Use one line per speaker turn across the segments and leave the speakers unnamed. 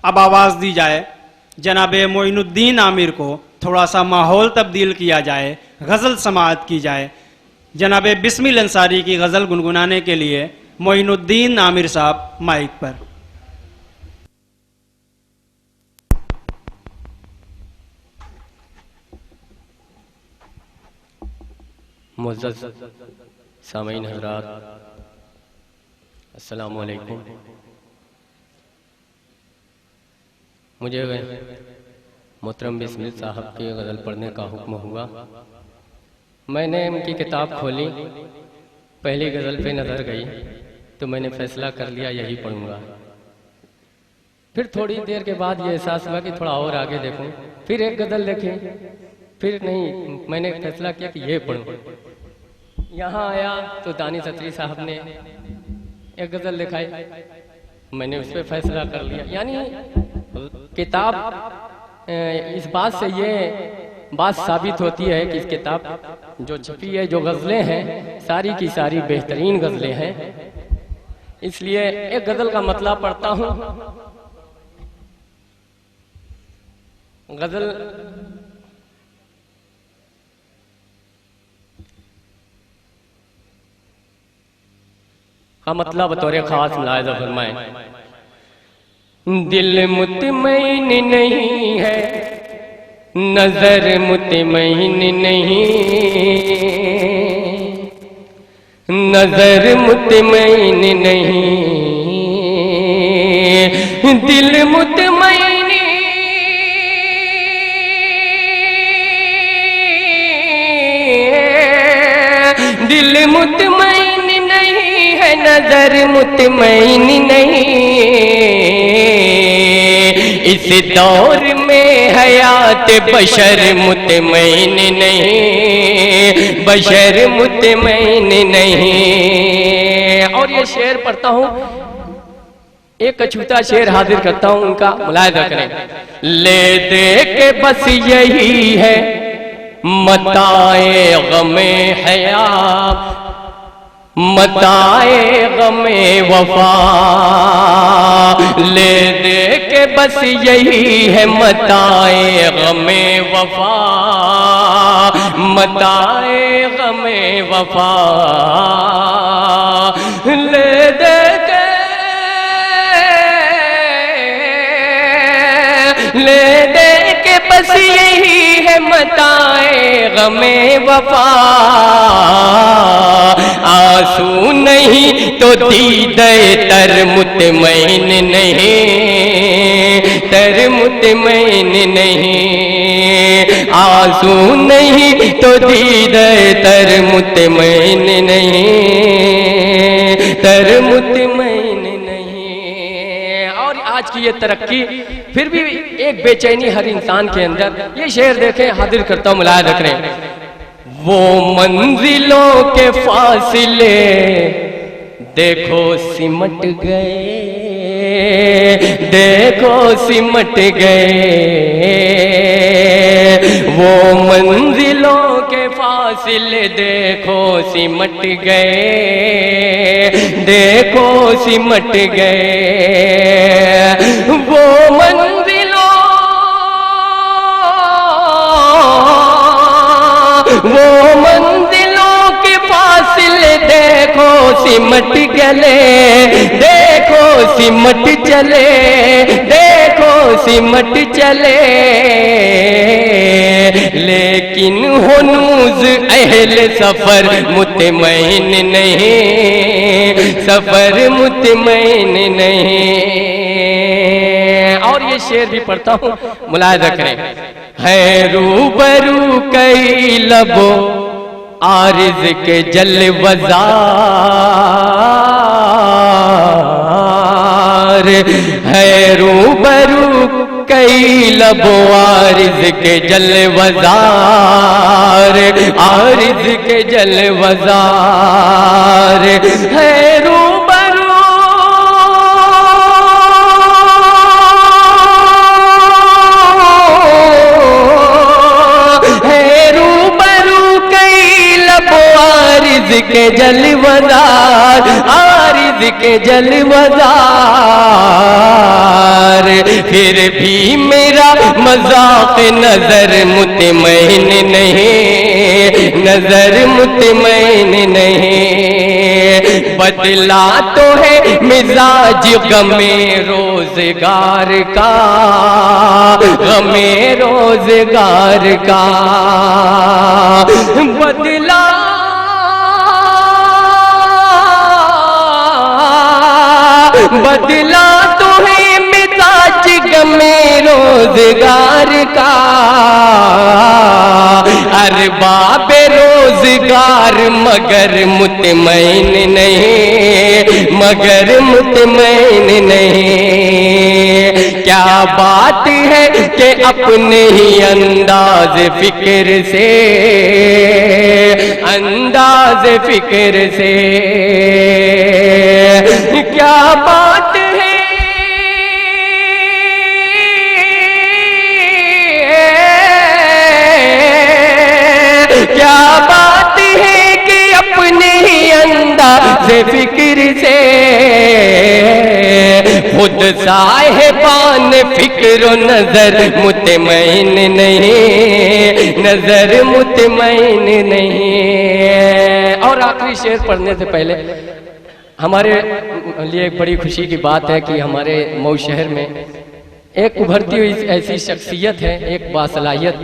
अब आवाज़ दी जाए जनाब मोइनुद्दीन आमिर को, थोड़ा सा माहौल तब्दील किया जाए, गज़ल समाअत की जाए। जनाब बिस्मिल अंसारी की गज़ल गुनगुनाने के लिए मोइनुद्दीन आमिर साहब माइक पर।
मुअज़्ज़ज़ सामीन हज़रात, अस्सलामु अलैकुम। मुझे मोहतरम बिस्मिल साहब की गज़ल पढ़ने का हुक्म हुआ। मैंने उनकी किताब खोली, पहली गज़ल पे नज़र गई तो मैंने फ़ैसला कर लिया यही पढ़ूंगा। फिर थोड़ी देर के बाद ये एहसास हुआ कि थोड़ा और आगे देखूं, फिर एक गज़ल देखी, फिर नहीं, मैंने फैसला किया कि ये पढ़ूं। यहाँ आया तो दानी सत्री साहब ने एक गज़ल लिखाई, मैंने उस पर फैसला कर लिया। यानी किताब, इस बात से ये बात साबित होती है कि इस किताब जो छपी है, जो गज़लें हैं, सारी की सारी बेहतरीन गज़लें हैं। इसलिए एक गज़ल का मतला पढ़ता हूँ। गज़ल का मतलब बतौर खास मुलाहिज़ा फरमाएं। दिल मुतमईन नहीं है, नजर मुतमईन नहीं, नजर मुतमईन नहीं, दिल मुतमईन, दिल मुतमईन नहीं है, नजर मुतमईन नहीं। इस दौर में हयात बशर मुतमईन नहीं, बशर मुतमईन नहीं। और ये शेर पढ़ता हूँ, एक अछूता शेर हाजिर करता हूँ, उनका मुलाहिज़ा करें। ले दे के बस यही है मताए गमे हयात, मताए गमे वफा, ले दे के बस यही है मताए गमे वफा, मताए गमे वफा, ले दे के, ले दे के बस यही है मताए गमे वफा। आंसू नहीं तो दीदे तर मुतमईन नहीं, तर मुतमईन नहीं। आंसू नहीं तो दीदे तर मुतमईन नहीं, तर मुतमईन नहीं। और आज की ये तरक्की, फिर भी एक बेचैनी हर इंसान के अंदर। ये शेर देखें, हाजिर करता हूँ, मुलाहिज़ा करें। वो मंजिलों के फासिले देखो सिमट गए, देखो सिमट गए। वो मंजिलों के फासिले देखो सिमट गए, देखो सिमट गए। वो मंजिलों, वो मंजिलों के फासिले देखो सिमट गले, देखो सिमट चले, देखो सिमट चले। लेकिन हुनूज अहले सफर मुतमईन नहीं, सफर मुतमईन नहीं। और ये शेर भी पढ़ता हूँ, मुलाहिज़ा करें। है रूबरू कई लबो आरिज़ के जलवज़ार, है रूबरू कई लबो आरिज़ के जलवज़ार, आरिज़ के जलवज़ार। है रूबरू, के जलवदार, आरिज़ के जलवदार, फिर भी मेरा मजाक नजर मुतमईन नहीं, नजर मुतमईन नहीं। बदला तो है मिजाज गमे रोजगार का, गमे रोजगार का बदला बदला तो है मिजाज गमे रोजगार का। अरबाब रोजगार मगर मुतमईन नहीं, मगर मुतमईन नहीं। क्या बात है कि अपने ही अंदाज फिक्र से, अंदाज फिक्र से क्या बात है, क्या बात है कि अपने ही अंदाज फिक्र से खुद साहिबान फिक्र नजर मुतमईन नहीं, नजर मुतमईन नहीं। और आखिरी शेर पढ़ने से पहले हमारे लिए एक बड़ी खुशी की बात है कि हमारे मऊ शहर में एक उभरती हुई ऐसी शख्सियत है, एक बासलाहियत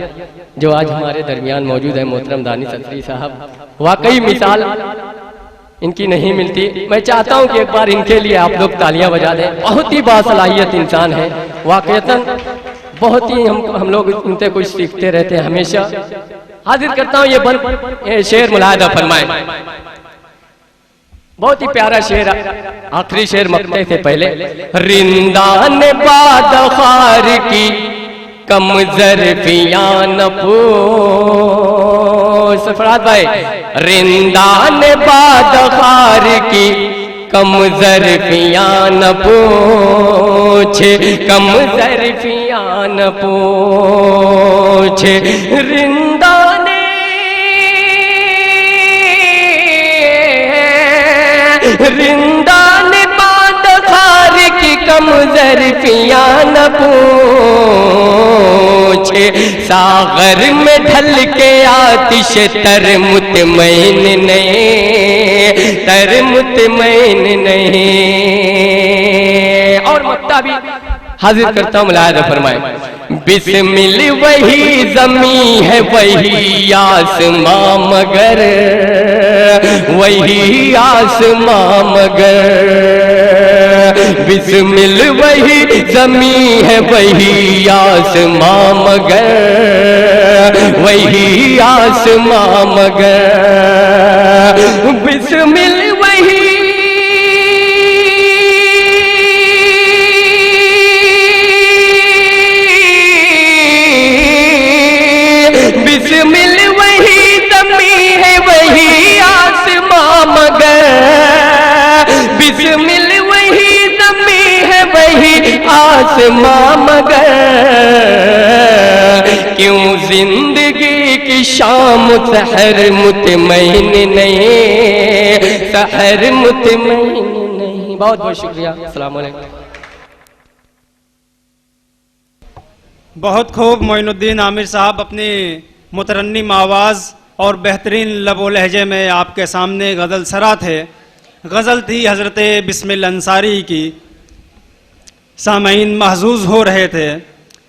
जो आज हमारे दरमियान मौजूद है, मोहतरम दानिश असरी साहब। वाकई मिसाल इनकी नहीं मिलती। मैं चाहता हूं कि एक बार इनके लिए आप लोग तालियां बजा दें। बहुत ही बासलाहियत इंसान है, वाकईतन बहुत ही हम लोग इनसे कुछ सीखते रहते हैं हमेशा। हाजिर करता हूं ये शेर मुलाहिदा फरमाएं। बहुत ही प्यारा शेर, आखिरी शेर मकते से पहले। रिंदान बादखार की कम ज़रफ़ियाँ न पूछ, सरफराज भाई। रिंदान बादखार की कम ज़रफ़ियाँ न पूछ, कम ज़रफ़ियाँ न पूछ। रिंदान रिंदान बादखार की कम ज़रफ़ियाँ न पूछे। सागर में ढल के आतिश तर मुतमईन नहीं, तर मुतमईन नहीं। और मक्ता भी हाजिर करता हूँ, मुलाहिदा फरमाएं। बिस्मिल वही ज़मी है वही आसमां मगर, वही आसमां मगर। बिस्मिल वही ज़मी है वही आसमां मगर, वही आसमां मगर। बिस्मिल वही बिस्मिल वही ज़मी है वही आसमां मगर। बिस्मिल वही ज़मी है वही आसमां मगर। क्यों जिंदगी की शाम सहर मुतमईन नहीं, सहर मुतमईन नहीं। बहुत बहुत शुक्रिया। अस्सलाम वालेकुम।
बहुत खूब मोइनुद्दीन आमिर साहब अपनी मुतरन्निम आवाज़ और बेहतरीन लबो लहजे में आपके सामने गज़ल सरा थे। गज़ल थी हज़रत बिस्मिल अंसारी की। सामईन महजूज़ हो रहे थे।